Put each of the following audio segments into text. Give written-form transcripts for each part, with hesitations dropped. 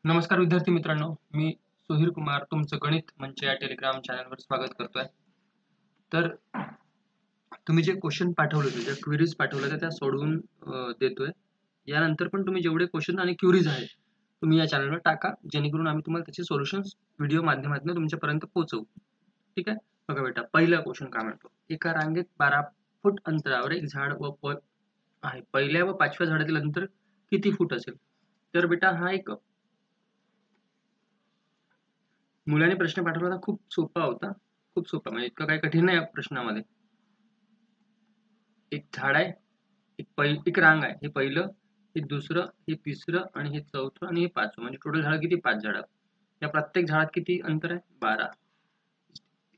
नमस्कार विद्यार्थी मित्रांनो, मी सुधीर कुमार तुमचं गणित मंच या टेलिग्राम चॅनलवर स्वागत करतोय. तर तुम्ही जे क्वेश्चन पाठवले होते, ज्या क्वेरीज पाठवल्या त्या सोडवून देतोय. यानंतर पण तुम्ही जेवढे क्वेश्चन आणि क्वेरीज आहेत, तुम्ही या चॅनलवर टाका, जेणेकरून आम्ही तुम्हाला त्याचे सोल्युशन्स व्हिडिओ माध्यमातून तुमच्यापर्यंत पोहोचवू. ठीक आहे? बघा बेटा, पहिला क्वेश्चन काय म्हणतो? एका रांगेत 12 फूट अंतरावर एक झाड व आहे. पहिल्या व 5व्या झाडातील अंतर किती फूट असेल? तर बेटा हा एक मुलाने प्रश्न पाठवला होता, खूप सोपा होता. खूप सोपा म्हणजे इतकं काही कठीण नाही या प्रश्नामध्ये. एक झाड आहे, एक रांग आहे. हे पहिलं, हे दुसरं, हे तिसरं आणि हे चौथं आणि हे पाचवं. म्हणजे टोटल झाड किती? 5 झाड. या प्रत्येक झाडात किती अंतर आहे? 12.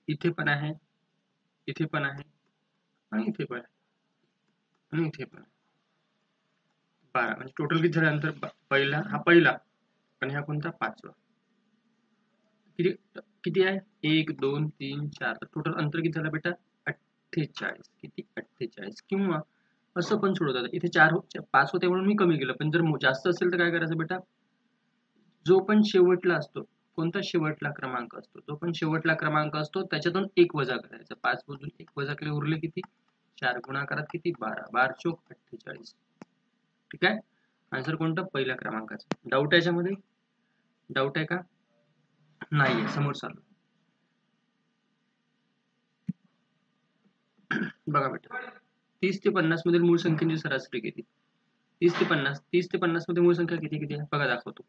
इथे पण आहे, इथे पण आहे आणि इथे पण आहे आणि इथे पण आहे. 12 म्हणजे टोटल किती झाड अंतर? पहिला, हा पहिला आणि हा कोणता? पाचवा. किती किती आहे? 1 2 3 4. तर टोटल अंतर किती झालं बेटा? 48. किती? 48. किंवा असं पण सोडवतात. इथे 5 होते म्हणून मी कमी केलं. पण जर जास्त असेल तर काय करायचं बेटा? जो पण शेवटला असतो, कोणता शेवटला क्रमांक असतो? जो पण शेवटला क्रमांक असतो त्याच्यातून 1 वजा करायचं. 5 मधून 1 वजा केले, उरले किती? 4. गुणाकारात किती? 12. 12 चोक 48. ठीक आहे? आन्सर कोणता? पहिल्या क्रमांकाचा. डाऊट आहे याच्यामध्ये? डाऊट आहे का? नाहीये. समोर चालू. बघा बेटा, 30 ते 50 मधील मूळ संख्येची सरासरी किती? 30 ते 50 मध्ये मूळ संख्या किती किती आहे? बघा दाखवतो.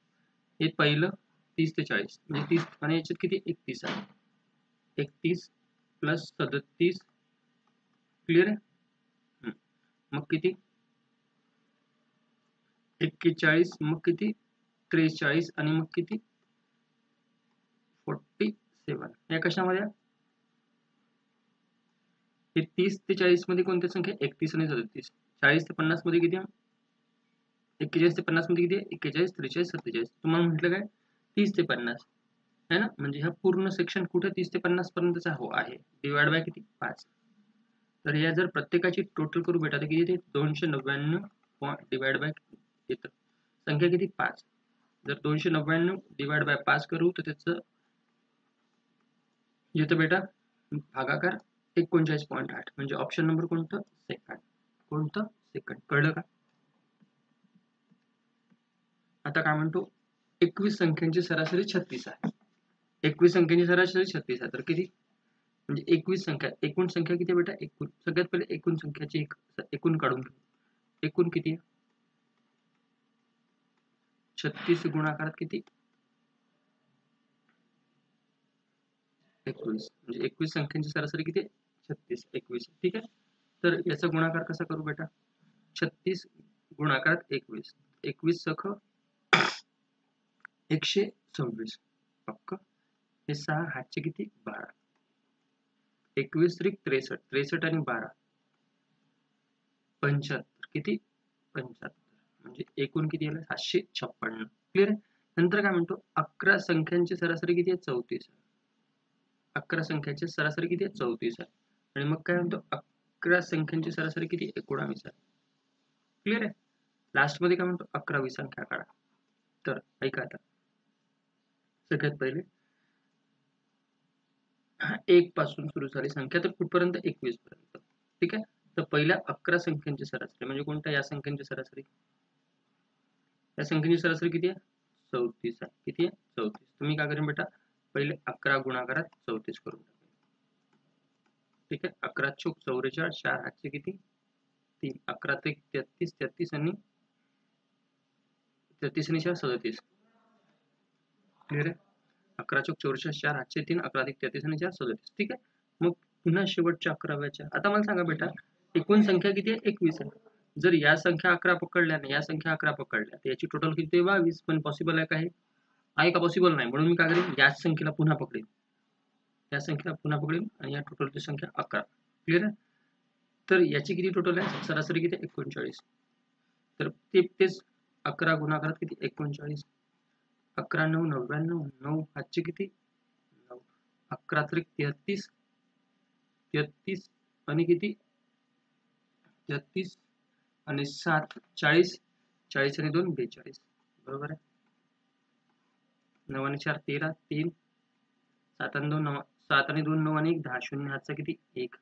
हे पहिलं 30 ते 40 म्हणजे 30 आणि याच्यात किती? 31 आहे. 31 प्लस 37. क्लिअर आहे? मग किती? 41. मग किती? 43 आणि मग किती? 47. या कशामध्ये? हे 30 ते 40 मध्ये कोणत्या संख्या? 31 आणि 37. 40 ते 50 मध्ये किती आहे? 41 ते 50 मध्ये किती आहे? 41, 43, 47. तुम्हाला म्हटलं काय? 30 ते 50 है ना? म्हणजे हा पूर्ण सेक्शन कुठे 30 ते 50 पर्यंतचा हो आहे. डिवाइड बाय किती? 5. तर या जर प्रत्येकाची टोटल करू बेटा तर किती ते 299 डिवाइड बाय येतं. संख्या किती? 5. जर 299 डिवाइड बाय 5 करू तर त्याचं येतं बेटा भागाकार 39.8. म्हणजे ऑप्शन नंबर कोणतं? सेकंड. कोणतं? सेकंड. कळलं का? आता काय म्हणतो? 21 संख्यांची सरासरी 36 आहे. 21 संख्यांची सरासरी 36 आहे. तर किती? म्हणजे 21 संख्या, एकूण संख्या किती बेटा? एकूण. सगळ्यात पहिले एकूण संख्याची एकूण काढून घेऊ. एकूण किती आहे? 36 गुणाकारात किती? 21. म्हणजे 21 संख्यांची सरासरी किती? 36. 21. ठीक आहे? तर याचा गुणाकार कसा करू बेटा? 36 गुणाकारात 21. 21 सख 126. पक्क. हे 6 हातचे किती? 12. 21 त्रिक 63. 63 आणि 12. 75. किती? 75. म्हणजे एकूण किती आलं? 756. क्लिअर आहे? नंतर काय म्हणतो? 11 संख्यांची सरासरी किती आहे? 34. 11 संख्यांची सरासरी किती आहे? 34 आहे. आणि मग काय म्हणतो? 11 संख्यांची सरासरी किती? 19 आहे. क्लिअर आहे? लास्ट मध्ये काय म्हणतो? 11वी संख्या काढा. तर ऐका आता. सगळ्यात पहिले 1 पासून सुरू झाली संख्या तर कुठपर्यंत? 21 पर्यंत. ठीक आहे? तर पहिल्या 11 संख्यांची सरासरी म्हणजे कोणत्या? या संख्यांची सरासरी. या संख्येची सरासरी किती आहे? 34 आहे. किती आहे? 34. तुम्ही काय करा बेटा? पहिले 11 गुणाकारात 34 करून टाका. ठीक आहे? 11 चोक 44. 4 हातचे किती? 3. 11 ते 33. 33 आणि 33 आणि 4 37. क्लिअर आहे? 11 चोक 44. 4 हातचे 3. 11 अधिक 33 आणि 4 37. ठीक आहे? मग पुन्हा शेवटच्या 11व्याच्या. आता मला सांगा बेटा, एकूण संख्या किती आहे? 21 आहे. जर या संख्या 11 पकडल्या आणि या संख्या 11 पकडल्या तर याची टोटल किती आहे? 22. पण पॉसिबल आहे का हे? आहे का? पॉसिबल नाही. म्हणून मी काय करेन? याच संख्येला पुन्हा पकडेन. या संख्येला पुन्हा पकडेन आणि या टोटलची संख्या 11. क्लिअर आहे? तर याची किती टोटल आहे? सरासरी किती आहे? 39. तर तेच 11 गुणाकारात किती? 39. 11 9 99. 9 हातचे किती? 9. 11 त्रिक 33. 33 आणि किती? 33 आणि 7 40. 40 आणि 2 42. बरोबर आहे? 9 आणि 4 13, 3 7 आणि 2 9, 7 आणि 2 9 आणि 1 10, शून्य हातचा किती 1,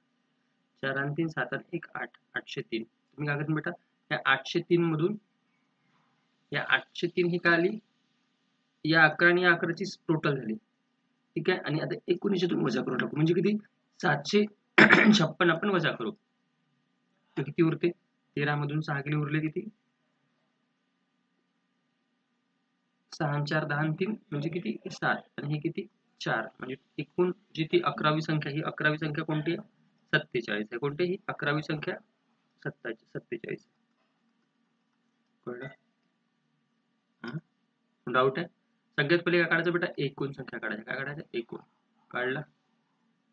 4 आणि 3 7 आणि 1 8, 803. तुम्ही काय करता बेटा, या 803 मधून या 803 ही काय आली, या 11 आणि या 11ची टोटल झाली. ठीक आहे, आणि आता 19 वजा करून टाकू, म्हणजे किती 756 आपण वजा करू. तर किती उरते, 13 मधून 6 गेले, उरले किती 6 आणि 4 10 आणि 3 म्हणजे किती 7, आणि हे किती 4, म्हणजे एकूण जी ती 11वी संख्या, ही 11वी संख्या कोणती आहे 47 आहे. कोणती ही 11वी संख्या 47. कळलं? डाऊट आहे? सगळ्यात पहिले काय काढायचं बेटा, एकूण संख्या काढायची. काय काढायचं, एकूण. काढला,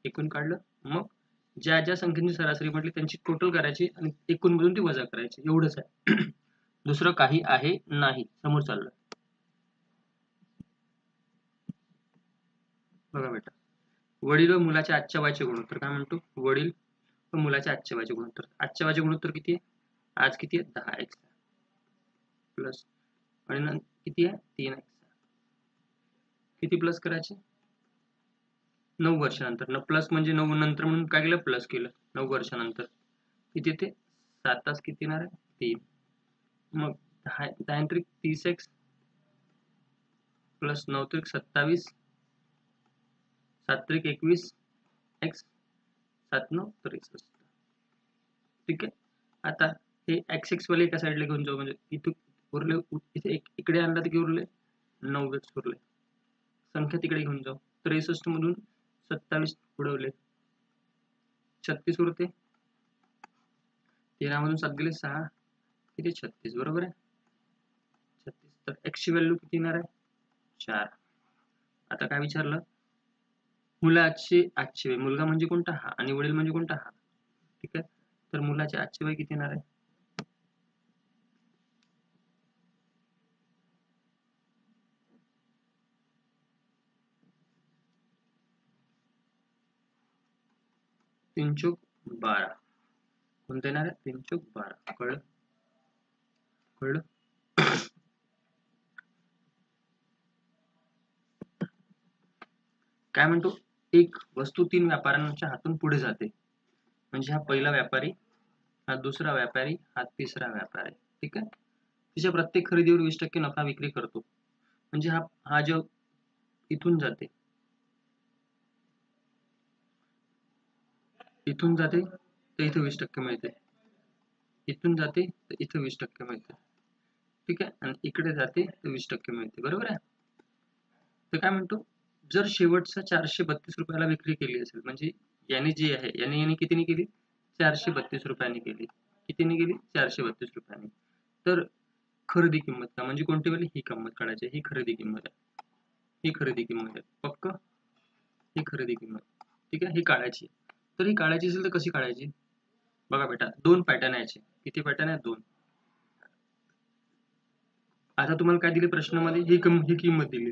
एकूण काढलं, मग ज्या ज्या संख्येची सरासरी म्हटली त्यांची टोटल करायची आणि एकूण मधून ती वजा करायची, एवढंच आहे. दुसरं काही आहे नाही. समोर चाललं बघा बेटा, वडील व मुलाच्या आजच्या वयाचे गुणोत्तर. काय म्हणतो, वडील व मुलाच्या आजच्या वयाचे गुणोत्तर. आजच्या वयाचे गुणोत्तर किती आहे, आज किती आहे 10x प्लस, आणि किती आहे 3x. किती प्लस करायचे, 9 वर्षानंतर. न प्लस म्हणजे 9 नंतर म्हणून काय केलं, प्लस केलं. 9 वर्षानंतर किती ते 7 तास किती येणार आहे 3. मग 10 त्रिक 30x प्लस 9 त्रिक 27, 7 त्रिक 21x, 7 9 63. ठीक आहे, आता हे x वाले एका साईडला घेऊन जाऊ, म्हणजे इथं उरले, इथे इकडे आणला तर उरले 9x उरले. संख्या तिकडे घेऊन जाऊ, 63 मधून 27 उडवले 36 उरते. 13 मधून 7 गेले 6, किती 36, बरोबर आहे 36. तर x ची व्हॅल्यू किती येणार आहे 4. आता काय विचारलं, मुलाचे आजचे वय. मुलगा म्हणजे कोणता, हा, आणि वडील म्हणजे कोणता, हा. ठीक आहे, तर मुलाचे आजचे वय किती येणार आहे, तीन चौक 12. कोणतं येणार आहे 3 चौक 12. कळलं, कळलं. काय म्हणतो, एक वस्तू 3 व्यापाऱ्यांच्या हातून पुढे जाते. म्हणजे हा पहिला व्यापारी, हा दुसरा व्यापारी, हा तिसरा व्यापारी. ठीक आहे, तिच्या प्रत्येक खरेदीवर 20% नफा विक्री करतो. म्हणजे हा जो इथून जाते, इथून जाते तर इथं 20% मिळते, इथून जाते तर इथं 20% मिळते. ठीक आहे, आणि इकडे जाते तर 20% मिळते, बरोबर आहे. तर काय म्हणतो, जर शेवटचा 432 रुपयाला विक्री केली असेल, म्हणजे याने जी आहे, याने कितीने केली 432 रुपयांनी केली. कितीने केली 432 रुपयांनी. तर खरेदी किंमत का, म्हणजे कोणती वाली, ही किंमत काढायची. ही खरेदी किंमत आहे, ही खरेदी किंमत आहे पक्क, ही खरेदी किंमत. ठीक आहे, ही काढायची. तर ही काढायची असेल तर कशी काढायची, बघा बेटा, 2 पॅटर्न यायचे. किती पॅटर्न आहे, 2. आता तुम्हाला काय दिले प्रश्नामध्ये, ही किंमत दिली.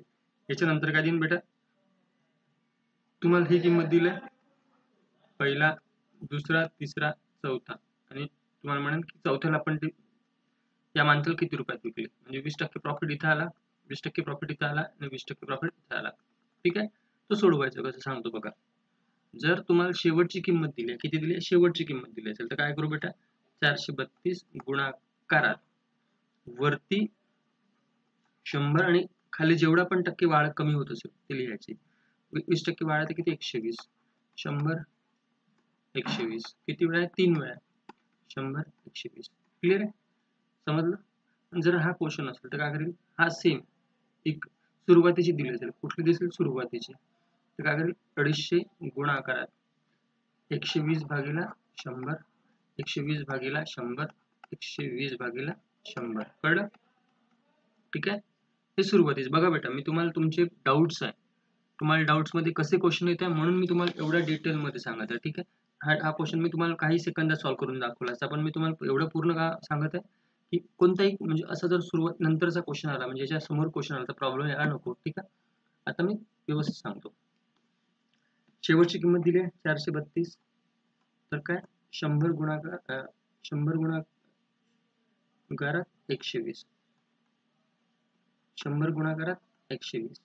याच्यानंतर काय देईन बेटा, तुम्हाला ही किंमत दिली, पहिला, दुसरा, तिसरा, चौथा, आणि तुम्हाला म्हणेन की चौथ्याला आपण या माणसाला किती रुपयात विकले, म्हणजे 20% प्रॉफिट इथं आला, 20% प्रॉफिट इथं आला, आणि 20% प्रॉफिट इथं आला. ठीक आहे, तो सोडवायचं कसं सांगतो बघा. जर तुम्हाला शेवटची किंमत दिली, किती दिली, शेवटची किंमत दिली असेल, तर काय करू बेटा, 432 गुणाकारात वरती 100 आणि खाली जेवढा पण टक्के वाढ कमी होत असेल ते लिहायचे. 20% वाढ आहे किती 120, 100 120, किती वेळा आहे 3 वेळा, 100 120. क्लिअर आहे, समजलं. जर हा क्वेश्चन असेल तर काय करेल, हा सेम एक सुरुवातीची दिली असेल, कुठली दिसेल सुरुवातीची, तर काय करेल 250 गुणाकारात 120 भागीला 100, 120 भागीला 100, 120 भागीला 100. कळलं. ठीक आहे, हे सुरुवातीच. बघा बेटा, मी तुम्हाला तुमचे डाऊट्स आहे, तुम्हाला डाऊट्स मध्ये कसे क्वेश्चन येत आहे म्हणून मी तुम्हाला एवढ्या डिटेल मध्ये सांगत आहे. ठीक आहे, हा क्वेश्चन मी तुम्हाला काही सेकंदात सॉल्व्ह करून दाखवला असता, पण मी तुम्हाला एवढं पूर्ण का सांगत आहे की कोणताही म्हणजे असं जर सुरुवात नंतरचा क्वेश्चन आला, म्हणजे याच्या समोर क्वेश्चन आला तर प्रॉब्लेम यायला नको. ठीक आहे, आता मी व्यवस्थित सांगतो. शेवटची किंमत दिली आहे 432, तर काय 100 गुणाकार 100 गुणाकारात 120, 100 गुणाकारात 120.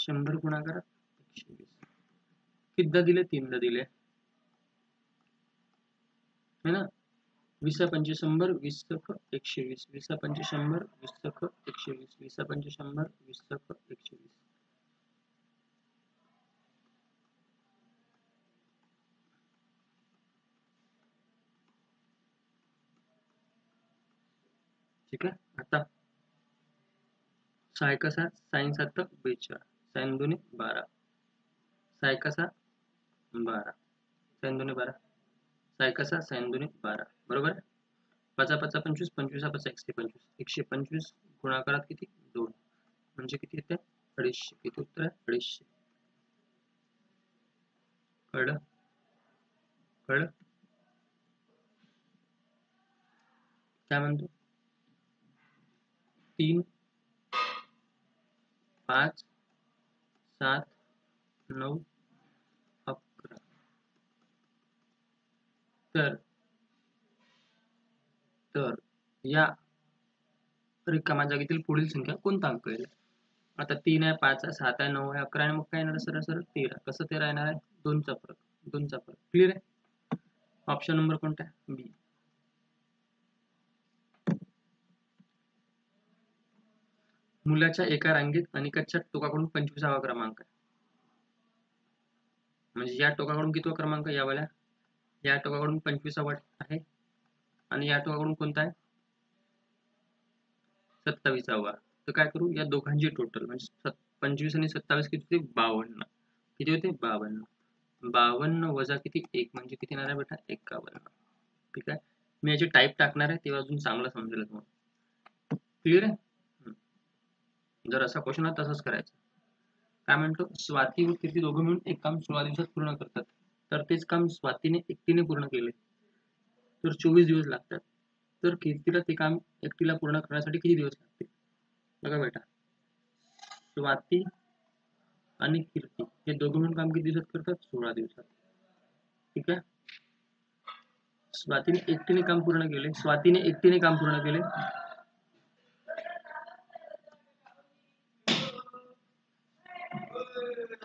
100 गुणाकारात 120. कितीदा दिले? 3दा दिले है ना. 20 पंचे 100, 20 सक 120, 20 पंचे 100, 20 सक 120, 20 पंचे 100, 20 सक 120. ठीक आहे. आता साय कसा? साइन 7 42, साइन 2 12, साय कसा 12, साइन 2 12, साय कसा साइन 2 12. बरोबर. 5 5 25, 25 5 125, 125 गुणाकारात किती? 2, म्हणजे किती येते? 250. किती उत्तर आहे? 250. कळलं? कळलं? काय म्हणतो? 3 5 7 9 11. तर या रिकाम्या जागेतील पुढील संख्या कोणता अंक येईल? आता 3 आहे, 5 आहे, 7 आहे, 9 आहे, 11 आहे, मग काय येणार? सरळ सरळ 13. कसं 13 येणार आहे? 2चा फरक. 2चा फरक. क्लिअर आहे? ऑप्शन नंबर कोणता आहे? बी. मुलाच्या एका रांगेत अनिकेतच्या टोकाकडून 25वा क्रमांक आहे. म्हणजे या टोकाकडून कितवा क्रमांक? यावाल्या या टोकाकडून 25वा आहे आणि या टोकाकडून कोणता आहे? 27वा. तर काय करू? या दोघांची टोटल म्हणजे 25 आणि 27 किती होते? 52. किती होते? 52. 52 वजा किती? 1 म्हणजे किती येणार आहे बेटा? 51. ठीक आहे. मी याची टाईप टाकणार आहे तेव्हा अजून चांगलं समजेल तुम्हाला. क्लिअर आहे? जर असा क्वेश्चन आहे तसंच करायचं. काय म्हणतो? स्वाती व कीर्ती दोघं मिळून एक काम 16 दिवसात पूर्ण करतात. तर तेच काम स्वातीने एकटीने पूर्ण केले तर 24 दिवस लागतात. तर कीर्तीला ते काम एकटीला पूर्ण करण्यासाठी किती दिवस लागतील? बघा बेटा, स्वाती आणि कीर्ती हे दोघं मिळून काम किती दिवसात करतात? 16 दिवसात. ठीक आहे. स्वातीने एकटीने काम पूर्ण केले.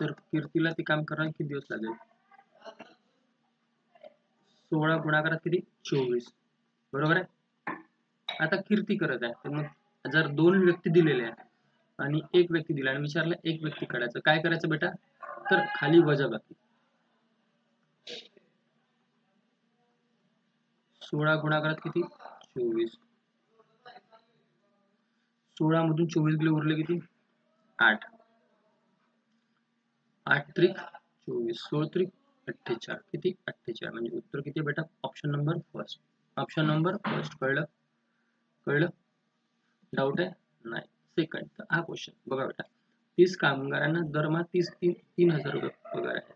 तर कीर्तीला ते काम करायला किती दिवस लागेल? 16 गुणाकारात किती? 24. बरोबर आहे. आता कीर्ती करत आहे, तर मग जर 2 व्यक्ती दिलेले आहे आणि एक व्यक्ती दिला आणि विचारलं एक व्यक्ती काढायचं, काय करायचं बेटा? तर खाली वजाबाकी. 16 गुणाकारात किती? 24. 16 मधून 24 गेले, उरले किती? 8. 8 त्रिक 24, 16 त्रिक 48. किती? 48. म्हणजे उत्तर किती बेटा? Option number first. Option number first. कळलं? कळलं? डाऊट आहे? नाही. सेकंड. तर हा क्वेश्चन बघा बेटा, 30 कामगारांना दरमहा 3,000 रुपये पगार आहे.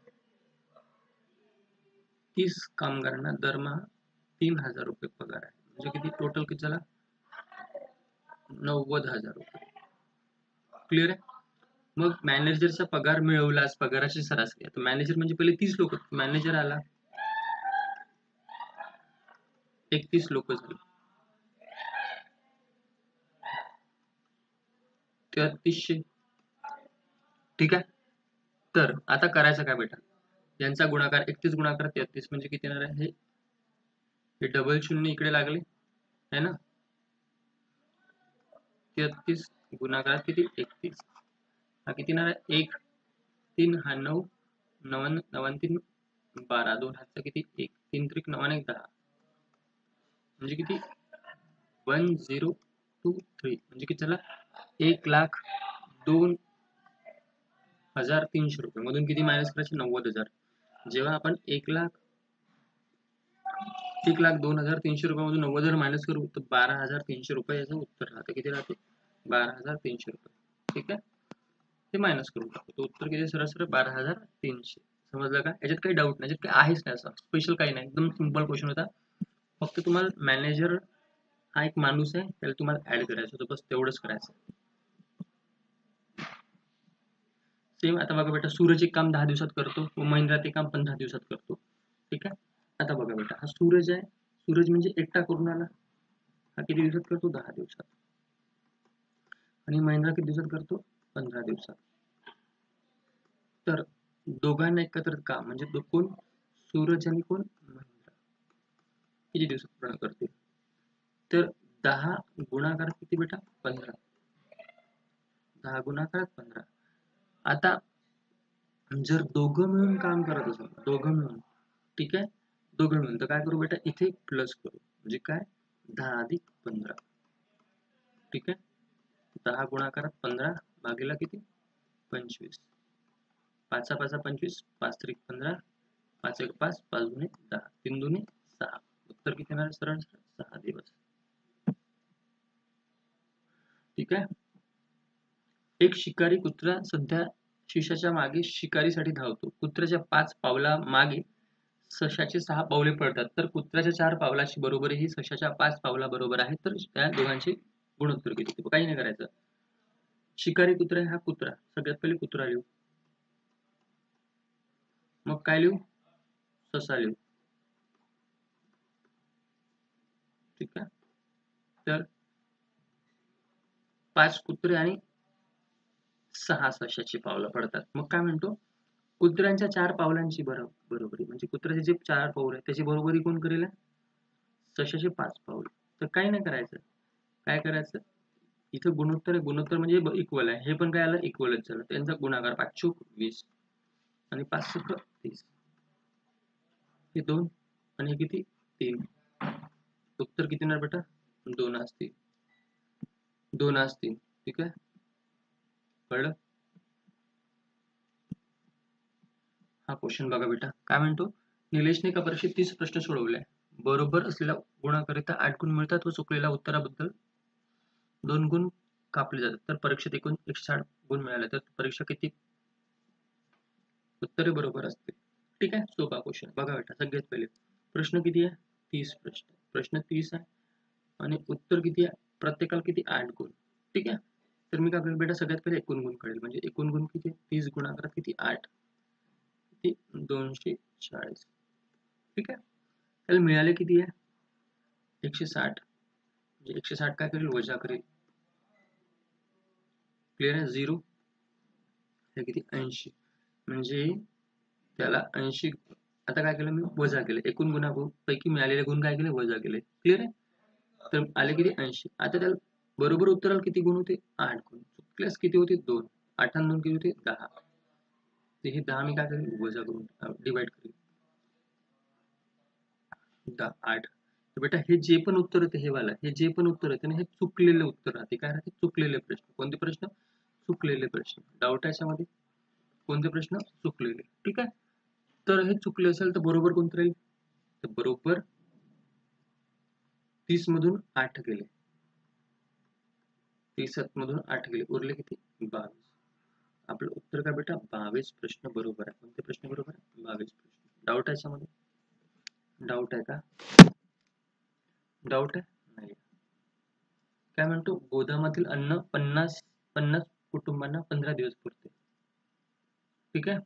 30 कामगारांना दरमहा 3,000 रुपये पगार आहे. म्हणजे किती? टोटल किती झाला? 90,000 रुपये. क्लिअर आहे? मग मॅनेजरचा पगार मिळवलास, पगाराची सरासरी. आता मॅनेजर म्हणजे पहिले 30 लोक, मॅनेजर आला 31 लोक झाली, 3300. ठीक आहे. तर आता करायचं काय बेटा? यांचा गुणाकार 31 गुणाकार 33 म्हणजे किती येणार आहे? हे डबल शून्य इकडे लागले है ना. 33 गुणाकारात किती? 31. हा किती येणार आहे? 1 3 हा 9 9 9 3 12, 2 हातचा किती? 1 3 त्रिक 9 1 10. म्हणजे किती? 1023. म्हणजे किती झाला? 1,02,300 रुपये मधून किती मायनस करायचे? 90,000. जेव्हा आपण 1,02,300 रुपये मधून 90,000 मायनस करू तर 12,300 रुपये याचं उत्तर राहतं. किती राहते? 12,300 रुपये. ठीक आहे. ते मायनस करून टाकू, तो उत्तर किती? सरळ सरळ 12,300. समजलं का? याच्यात काही डाऊट नाही, याच्यात काही आहेच नाही, असं स्पेशल काही नाही. एकदम सिंपल क्वेश्चन होता. फक्त तुम्हाला मॅनेजर हा एक माणूस आहे, त्याला तुम्हाला ऍड करायचं होतं, बस तेवढंच करायचं. सेम आता बघा बेटा, सूरज एक काम 10 दिवसात करतो व महिंद्रा ते काम 15 दिवसात करतो. ठीक आहे. आता बघा बेटा, हा सूरज आहे. सूरज म्हणजे एकटा करून आला. हा किती दिवसात करतो? 10 दिवसात. आणि महिंद्रा किती दिवसात करतो? 15 दिवसात. तर दोघांना एकत्र का म्हणजे कोण सूरज आणि कोण महेंद्र किती दिवसात पूर्ण करतील? तर 10 गुणाकार किती बेटा 15. 10 गुणाकार 15. आता जर दोघं मिळून काम करत असेल, दोघं मिळून, ठीक आहे, दोघं मिळून, तर काय करू बेटा इथे प्लस करू म्हणजे काय 10 अधिक 15. ठीक आहे, 10 गुणाकारात 15 भागीला किती 25. 5 5 25, 5 त्रिक 15, 5 1 5, 5 दुने 10, 3 दुने 6. उत्तर किती येणार सरळ 6 दिवस. ठीक आहे, एक शिकारी कुत्रा सध्या शिशाच्या मागे शिकारीसाठी धावतो. कुत्र्याच्या 5 पावला मागे सशाचे 6 पावले पडतात. तर कुत्र्याच्या 4 पावलाची बरोबरी ही सशाच्या 5 पावला बरोबर आहे. तर त्या दोघांचे गुणोत्तर किती? काही नाही करायचं. शिकारी कुत्रा हा कुत्रा, सगळ्यात पहिले कुत्रा लिहू, मग काय लिहू ससा लिहू. ठीक आहे, तर 5 कुत्रे आणि 6 सशाची पावलं पडतात. मग काय म्हणतो कुत्र्यांच्या 4 पावलांची बरोबरी म्हणजे कुत्र्याचे जे 4 पाऊल आहे त्याची बरोबरी कोण करेल? सशाचे 5 पाऊल. तर काही नाही करायचं. काय करायचं इथं गुणोत्तर आहे, गुणोत्तर म्हणजे इक्वल आहे. हे पण काय आलं इक्वलच झालं. त्यांचा गुणाकार 5 चूक 20 आणि 5 चूक 30. हे 2 आणि हे किती 3. उत्तर किती येणार बेटा 2 असतील. 2 असतील. ठीक आहे, कळलं? हा क्वेश्चन बघा बेटा काय म्हणतो निलेशने एका परीक्षेत 30 प्रश्न सोडवले. बरोबर असलेल्या गुणाकरिता 8 गुण मिळतात व चुकलेल्या उत्तराबद्दल 2 गुण कापले जातात. तर परीक्षेत एकूण 160 गुण मिळाले तर परीक्षा किती उत्तरे बरोबर असतील. ठीक आहे, सोपा क्वेश्चन बघा बेटा. सगळ्यात पहिले प्रश्न किती आहे 30 प्रश्न, प्रश्न 30 आहे आणि उत्तर किती आहे प्रत्येकाला किती 8 गुण. ठीक आहे, तर मी काय करेल बेटा सगळ्यात पहिले एकूण गुण कळेल म्हणजे एकूण गुण किती 30 गुणाकारात किती 8 किती 240. ठीक आहे, त्याला मिळाले किती आहे 160 म्हणजे 160 काय करेल वजा करेल. क्लिअर आहे 0 हे किती 80 म्हणजे त्याला 80. आता काय केलं मी वजा केले एकूण गुणापैकी मिळालेले गुण काय केले वजा केले. क्लिअर आहे, तर आले किती 80. आता त्याला बरोबर उत्तराला किती गुण होते 8 गुण, चुकल्यास किती होते 2, 8 आणि 2 किती होते 10. तर हे 10 मी काय करेल वजा करून डिवाइड करेल 8. तर बेटा हे जे पण उत्तर होते हे वाला हे जे पण उत्तर होते ना हे चुकलेले उत्तर राहते. काय राहते चुकलेले प्रश्न. कोणते प्रश्न चुकलेले प्रश्न. डाऊट आहे याच्यामध्ये कोणते प्रश्न चुकलेले. ठीक आहे, तर हे चुकले असेल तर बरोबर कोणतं राहील तर बरोबर 30 मधून 8 गेले, 30 मधून 8 गेले उरले किती 22. आपलं उत्तर काय बेटा 22 प्रश्न बरोबर आहे. कोणते प्रश्न बरोबर आहे 22 प्रश्न. डाऊट आहे याच्यामध्ये डाऊट आहे का डाऊट आहे नाही. काय म्हणतो गोदामातील अन्न 50 कुटुंबांना 15 दिवस पुरते. ठीक आहे,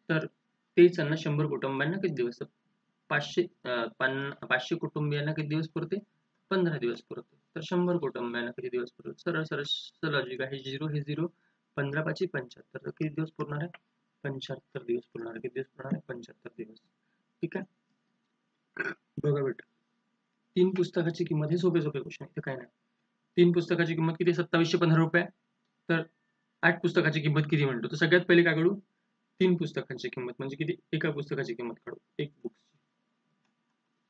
तर तेच अन्न 100 कुटुंबांना किती दिवस 500 कुटुंबियांना किती दिवस पुरते 15 दिवस पुरते. तर 100 कुटुंबियांना किती दिवस पुरते सरळ सरळ लॉजिक आहे. 0 हे 0 15 5 75 तर किती दिवस पुरणार आहे 75 दिवस पुरणार आहे. किती दिवस पुरणार आहे 75 दिवस. ठीक आहे, बघा बेटा 3 पुस्तकाची किंमत हे सोपे क्वेश्चन आहे काय नाही. 3 पुस्तकाची किंमत किती 2715 रुपये. तर 8 पुस्तकाची किंमत किती म्हणतो तर सगळ्यात पहिले काय करू 3 पुस्तकांची किंमत म्हणजे किती एका पुस्तकाची किंमत काढू एक बुक्सची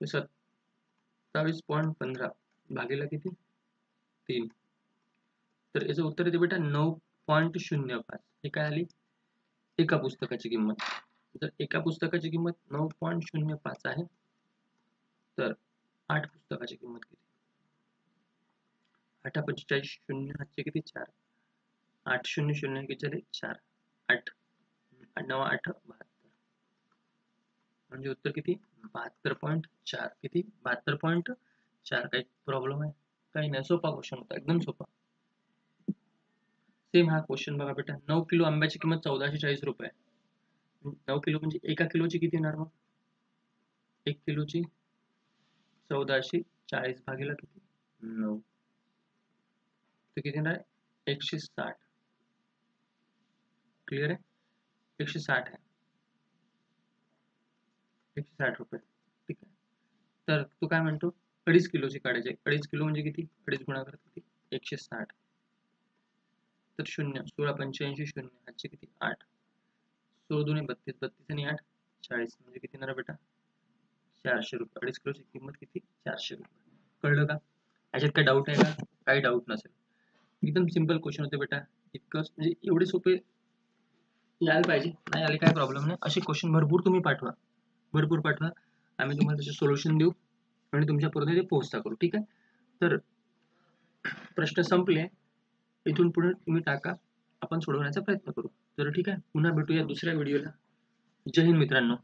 27.15 भागीला किती 3. तर याचं उत्तर येते बेटा 9.05. हे काय आली एका पुस्तकाची किंमत. जर एका पुस्तकाची किंमत 9.05 आहे तर 8 पुस्तकाची किंमत किती 8 45 0 हातचे किती 4 8 0 0 किती झाले 4 8 9 8 72 म्हणजे उत्तर किती 72.4. किती 72.4. काही प्रॉब्लेम आहे काही नाही. सोपा क्वेश्चन होता एकदम सोपा. सेम हा क्वेश्चन बघा बेटा 9 किलो आंब्याची किंमत 1440 रुपये. 9 किलो म्हणजे एका किलोची किती येणार मग 1 किलोची 1440 भागीला किती 9 तर किती येणार 160. क्लिअर आहे? 160 आहे, 160 रुपये. ठीक आहे. तर तू काय म्हणतो, 2.5 किलोची काढायची. 2.5 किलो म्हणजे किती? 2.5 गुणाकार किती? 160. तर 0, 16 85 0, ह्याचे किती? 8. 16 दुणे 32, 32 आणि 8 40, म्हणजे किती येणार बेटा? 400 रुपये. 2.5 किलोची किंमत किती? 400 रुपये. कळलं का? याच्यात काही डाऊट आहे का? काही डाऊट नसेल. एकदम सिंपल क्वेश्चन होते बेटा. इतकंच, म्हणजे एवढे सोपे यायला पाहिजे. नाही आले काय प्रॉब्लेम नाही. असे क्वेश्चन भरपूर तुम्ही पाठवा, भरपूर पाठवा. आम्ही तुम्हाला त्याचे सोल्युशन देऊ आणि तुमच्यापर्यंत ते पोहोचता करू. ठीक आहे. तर प्रश्न संपले. इथून पुढे तुम्ही टाका, आपण सोडवण्याचा प्रयत्न करू. तर ठीक आहे. पुन्हा भेटूया दुसऱ्या व्हिडिओला. जय हिंद मित्रांनो.